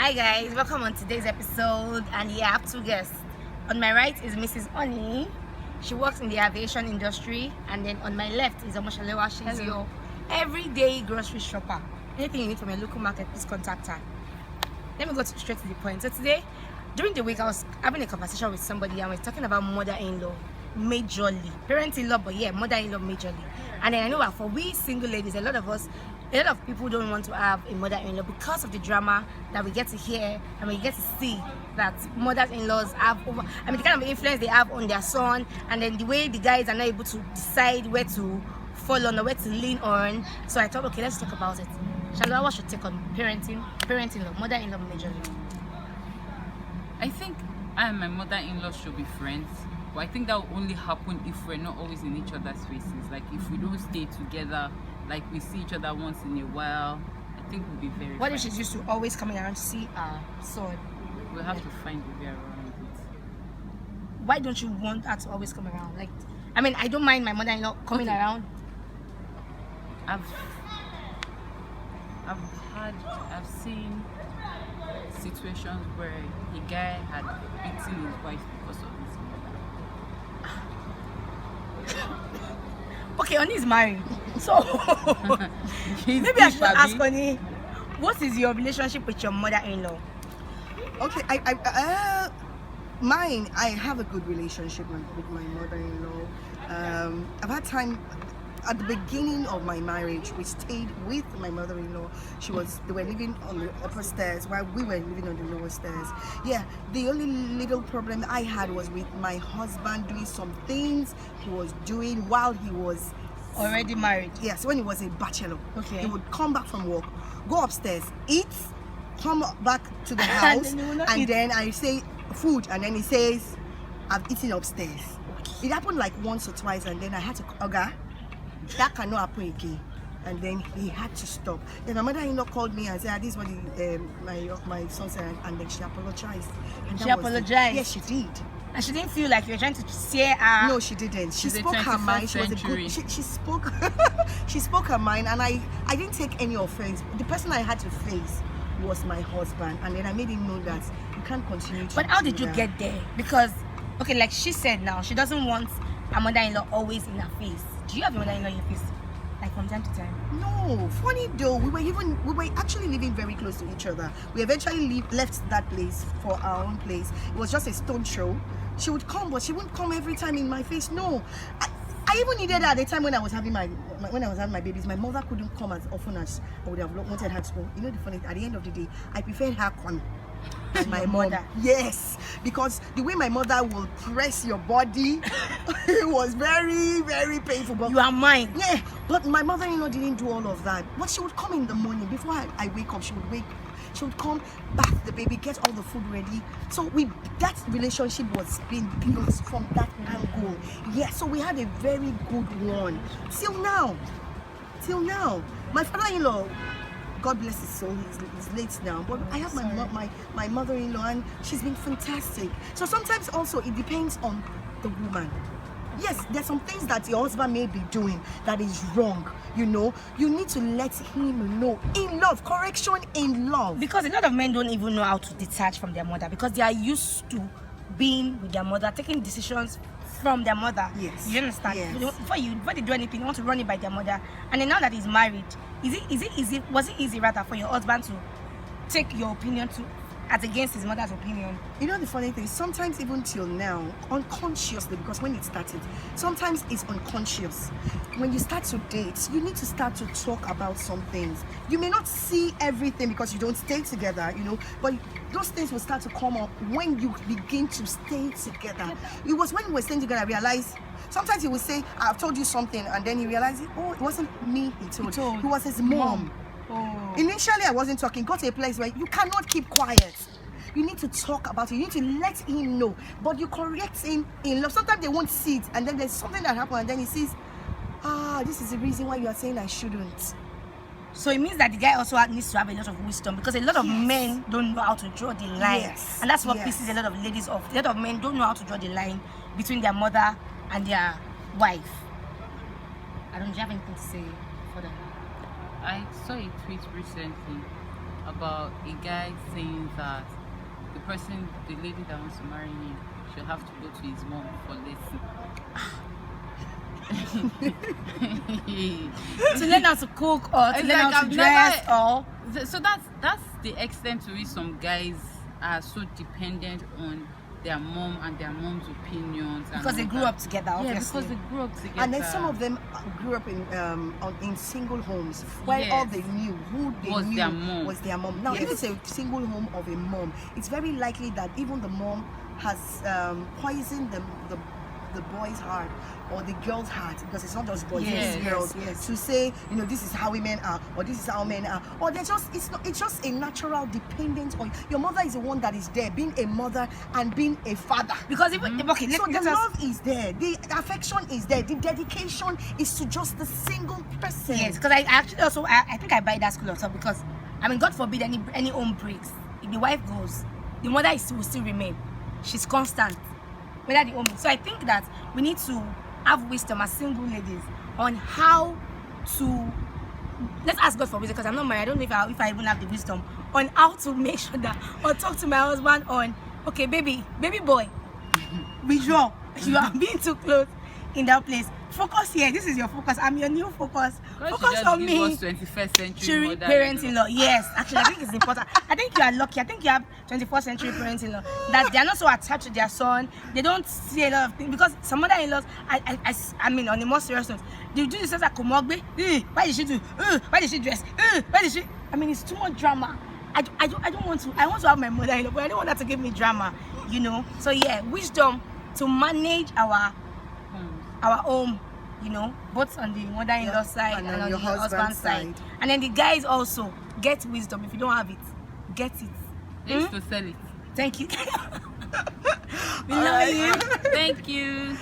Hi guys, welcome on today's episode. And yeah, I have two guests. On my right is Mrs. Oni. She works in the aviation industry. And then on my left is Omoshalewa. She's your everyday grocery shopper. Anything you need from your local market, please contact her. Let me go straight to the point. So today, during the week, I was having a conversation with somebody and we're talking about mother-in-law majorly. Parent-in-law, but yeah, mother-in-law majorly. And then I know that for we single ladies, a lot of people don't want to have a mother-in-law because of the drama that we get to hear and we get to see that mothers-in-laws have over, the kind of influence they have on their son, and then the way the guys are not able to decide where to fall on or where to lean on. So I thought, okay, let's talk about it. Shalwa, what's your take on parent-in-law, mother-in-law majorly? I think I and my mother-in-law should be friends, but I think that will only happen if we're not always in each other's faces. Like if we don't stay together, like we see each other once in a while, I think we'll be very What friends. if she's used to always coming around to see our son? We'll have to find a way around it. Why don't you want her to always come around? Like, I don't mind my mother-in-law coming around. I've seen situations where a guy had beaten his wife because of his mother. Okay, Oni is married, so maybe I should ask Oni, what is your relationship with your mother-in-law? Okay, mine, I have a good relationship with my mother-in-law. I've had time at the beginning of my marriage. We stayed with my mother-in-law. They were living on the upper stairs while we were living on the lower stairs. Yeah, the only little problem I had was with my husband doing some things he was doing while he was Already married? Yes, when he was a bachelor. Okay. He would come back from work, go upstairs, eat, come back to the house, and then I say food, and then he says, I've eaten upstairs. Okay. It happened like once or twice, and then I had to, that cannot happen again. And then he had to stop. Then my mother-in-law called me and said, this is what my son said, and then she apologized. And she apologized? Yes, she did. And she didn't feel like you were trying to scare her? No, she didn't. She She's spoke her mind. She was a century. good. She spoke. She spoke her mind, and I didn't take any offense. The person I had to face was my husband, and then I made him know that you can't continue to. But how did do you that. get there? Because, okay, like she said now, she doesn't want her mother-in-law always in her face. Do you have your mother-in-law in your face? Like from time to time? No, funny though. We were actually living very close to each other. We eventually left that place for our own place. It was just a stone throw. She would come, but she wouldn't come every time in my face. No, I even needed her at the time when I was having my babies. My mother couldn't come as often as I would have wanted her to come. You know the funny, at the end of the day, I preferred her come than my mother. Yes, because the way my mother will press your body, it was very, very painful. But You are mine. yeah, but my mother-in-law didn't do all of that. But she would come in the morning before I wake up. She would come, bath the baby, get all the food ready. So that relationship was being built from that angle. Yeah, so we had a very good one till now. My father-in-law, God bless his soul, he's late now. But I have my mother-in-law, and she's been fantastic. So sometimes also it depends on the woman. Yes, there's some things that your husband may be doing that is wrong. You know, you need to let him know in love, correction in love. Because a lot of men don't even know how to detach from their mother because they are used to being with their mother, taking decisions from their mother. Yes. You understand? Yes. Before they do anything, you want to run it by their mother. And then now that he's married, was it easy rather for your husband to take your opinion as against his mother's opinion? You know the funny thing, sometimes even till now, unconsciously, because when it started, sometimes it's unconscious. When you start to date, you need to start to talk about some things. You may not see everything because you don't stay together, you know, but those things will start to come up when you begin to stay together. It was when we were staying together I realized, sometimes he would say, I've told you something, and then he realized, oh, it wasn't me he told. It was his mom. Oh. Initially, I wasn't talking. Got to a place where you cannot keep quiet. You need to talk about it. You need to let him know. But you correct him in love. Sometimes they won't see it, and then there's something that happens, and then he says, this is the reason why you are saying I shouldn't. So it means that the guy also needs to have a lot of wisdom because a lot of men don't know how to draw the line. Yes. And that's what pisses a lot of ladies off. A lot of men don't know how to draw the line between their mother and their wife. I don't have anything to say for them. I saw a tweet recently about a guy saying that the lady that wants to marry him, she'll have to go to his mom for lesson. To learn how to cook or to It's learn like how to I've dress never- or So that's the extent to which some guys are so dependent on their mom and their mom's opinions. And because they all grew that. up together, Yeah, obviously. because they grew up together. And then some of them grew up in single homes where all Yes. they knew, who they Was knew their mom. was their mom. Now, if Yes. it's a single home of a mom, it's very likely that even the mom has poisoned the boy's heart or the girl's heart, because it's not just boys, Yes, it's girls. yes. To say, this is how women are, or this is how men are, or it's just a natural dependence on your mother. Is the one that is there, being a mother and being a father. Because even okay, So let the us love is there, the affection is there, the dedication is to just the single person. yes, because I actually also I think I buy that school of thought, because I mean, God forbid any home breaks. If the wife goes, the mother will still remain. She's constant, whether the home. So I think that we need to have wisdom as single ladies on how to. Let's ask God for wisdom, because I'm not married. I don't know if I even have the wisdom on how to make sure that, or talk to my husband on, okay, baby boy, withdraw. You are being too close in that place. Focus here. This is your focus. I'm your new focus. God should Focus just on give me. us 21st century Children, mother-in-law. parents-in-law, yes. Actually, I think it's important. I think you are lucky. I think you have 21st century parents-in-law that they are not so attached to their son. They don't see a lot of things, because some mother-in-laws, I mean, on a more serious note, they do this as a komogbe. Why did she do? Why did she dress? Why did she? I mean, it's too much drama. I don't want to. I want to have my mother-in-law, but I don't want her to give me drama. So yeah, wisdom to manage our home, both on the mother-in-law Yeah, side and and on on your the husband husband's side. side. And then the guys also get wisdom. If you don't have it, get it. They used to sell it. Thank you. We All love right. you. Thank you.